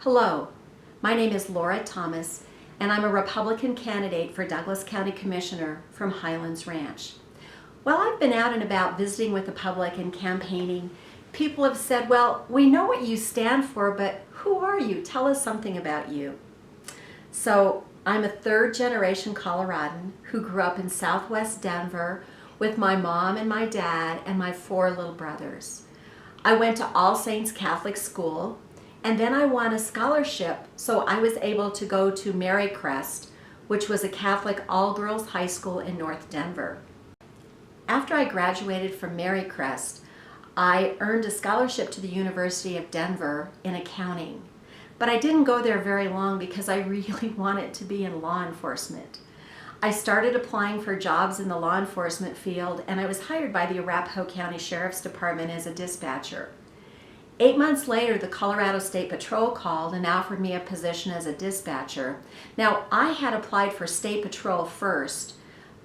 Hello, my name is Lora Thomas, and I'm a Republican candidate for Douglas County Commissioner from Highlands Ranch. While I've been out and about visiting with the public and campaigning, people have said, well, we know what you stand for, but who are you? Tell us something about you. So I'm a third-generation Coloradan who grew up in Southwest Denver with my mom and my dad and my 4 little brothers. I went to All Saints Catholic School, and then I won a scholarship, so I was able to go to Marycrest, which was a Catholic all-girls high school in North Denver. After I graduated from Marycrest, I earned a scholarship to the University of Denver in accounting. But I didn't go there very long because I really wanted to be in law enforcement. I started applying for jobs in the law enforcement field, and I was hired by the Arapahoe County Sheriff's Department as a dispatcher. 8 months later, the Colorado State Patrol called and offered me a position as a dispatcher. Now, I had applied for State Patrol first,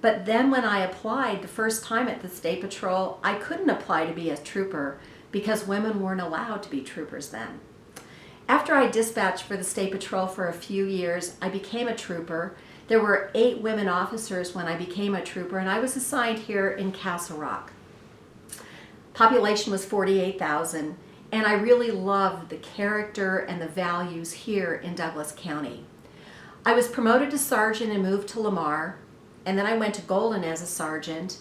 but then when I applied the first time at the State Patrol, I couldn't apply to be a trooper because women weren't allowed to be troopers then. After I dispatched for the State Patrol for a few years, I became a trooper. There were 8 women officers when I became a trooper, and I was assigned here in Castle Rock. Population was 48,000. And I really loved the character and the values here in Douglas County. I was promoted to sergeant and moved to Lamar, and then I went to Golden as a sergeant.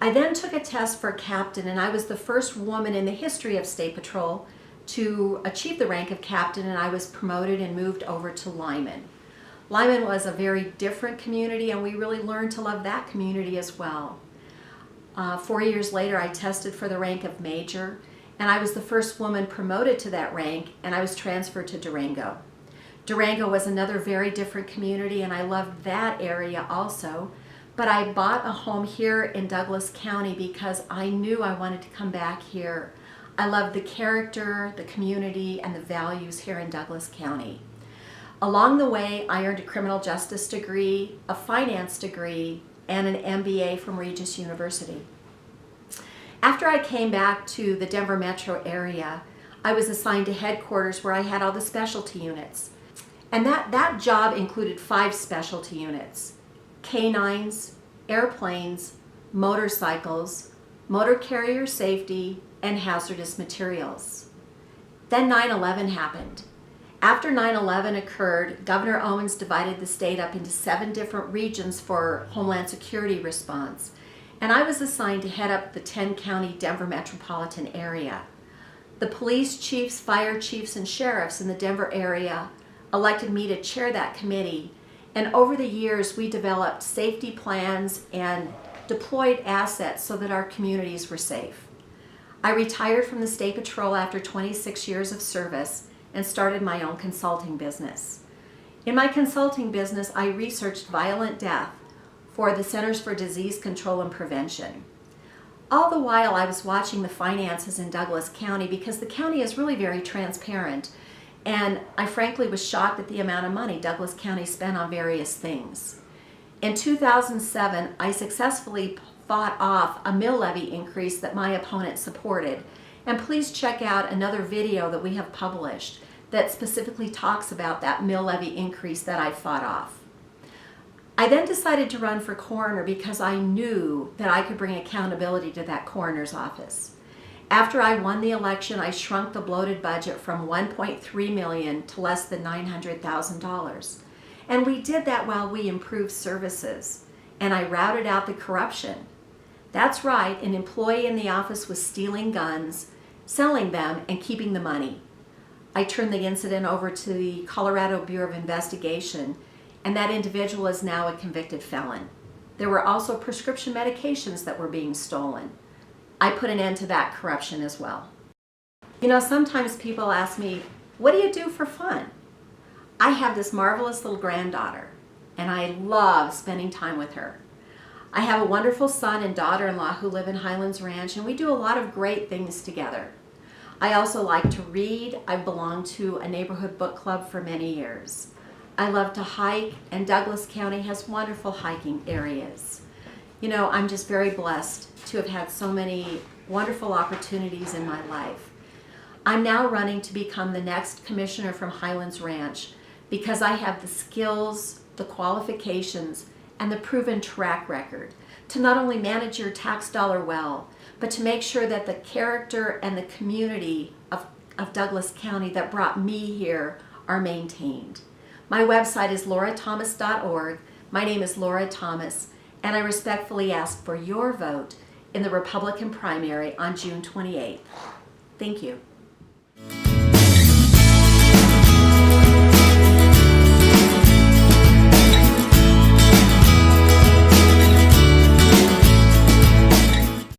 I then took a test for captain, and I was the first woman in the history of State Patrol to achieve the rank of captain, and I was promoted and moved over to Lyman. Lyman was a very different community, and we really learned to love that community as well. 4 years later, I tested for the rank of major, and I was the first woman promoted to that rank, and I was transferred to Durango. Durango was another very different community, and I loved that area also, but I bought a home here in Douglas County because I knew I wanted to come back here. I loved the character, the community, and the values here in Douglas County. Along the way, I earned a criminal justice degree, a finance degree, and an MBA from Regis University. After I came back to the Denver metro area, I was assigned to headquarters where I had all the specialty units. And that job included 5 specialty units: canines, airplanes, motorcycles, motor carrier safety, and hazardous materials. Then 9/11 happened. After 9/11 occurred, Governor Owens divided the state up into 7 different regions for Homeland Security response. And I was assigned to head up the 10-county Denver metropolitan area. The police chiefs, fire chiefs, and sheriffs in the Denver area elected me to chair that committee. And over the years, we developed safety plans and deployed assets so that our communities were safe. I retired from the State Patrol after 26 years of service and started my own consulting business. In my consulting business, I researched violent death for the Centers for Disease Control and Prevention. All the while I was watching the finances in Douglas County because the county is really very transparent, and I frankly was shocked at the amount of money Douglas County spent on various things. In 2007, I successfully fought off a mill levy increase that my opponent supported, and please check out another video that we have published that specifically talks about that mill levy increase that I fought off. I then decided to run for coroner because I knew that I could bring accountability to that coroner's office. After I won the election, I shrunk the bloated budget from $1.3 million to less than $900,000. And we did that while we improved services, and I routed out the corruption. That's right, an employee in the office was stealing guns, selling them, and keeping the money. I turned the incident over to the Colorado Bureau of Investigation, and that individual is now a convicted felon. There were also prescription medications that were being stolen. I put an end to that corruption as well. You know, sometimes people ask me, what do you do for fun? I have this marvelous little granddaughter, and I love spending time with her. I have a wonderful son and daughter-in-law who live in Highlands Ranch, and we do a lot of great things together. I also like to read. I've belonged to a neighborhood book club for many years. I love to hike, and Douglas County has wonderful hiking areas. You know, I'm just very blessed to have had so many wonderful opportunities in my life. I'm now running to become the next commissioner from Highlands Ranch because I have the skills, the qualifications, and the proven track record to not only manage your tax dollar well, but to make sure that the character and the community of Douglas County that brought me here are maintained. My website is lorathomas.org. My name is Lora Thomas, and I respectfully ask for your vote in the Republican primary on June 28th. Thank you.